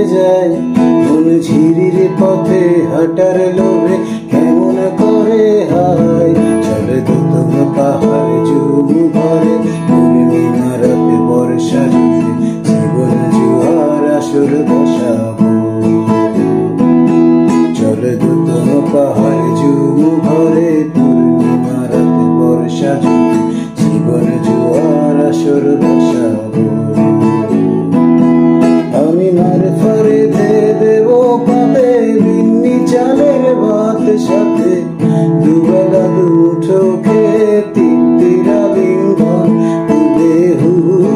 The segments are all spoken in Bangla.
যায় মন ঝিরির পথে হাঁটার লোভে কেমন করে হায় চলে দুতম পাহাড় ঝুম ভরে পূর্ণিমা রাতে বর্ষা জুড়ে জীবন জুয়ার আসর বসাবো চলে দুতম পাহাড় ঝুম ভরে পূর্ণিমা রাতে বর্ষা জুড়ে জীবন জুয়ার আসর বসাবো আমি মার ফরে দেব পাতে বিন্নি চালের ভাত সাথে দুবেলা দুমুঠো খেয়ে তৃপ্তিরা লিঙ্গন দেহু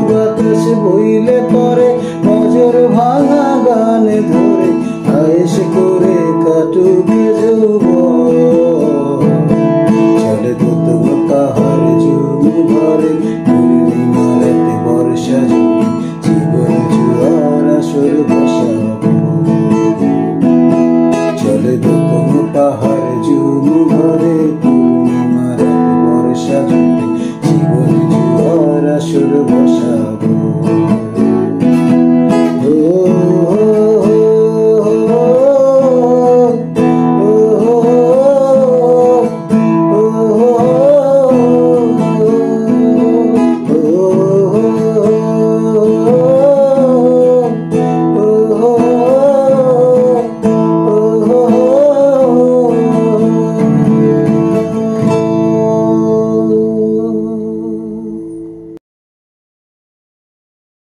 বাতাস বইলে পরে নজর ভাঙা গান ধরে আয়েশ করে কাটুকে যৌবন চলে দুতম পাহাড় ঝুম ভরে পূর্ণিমা রাতে বর্ষা জুড়ে জীবন জুয়ার আসর বসাবো চলে দুতম পাহাড়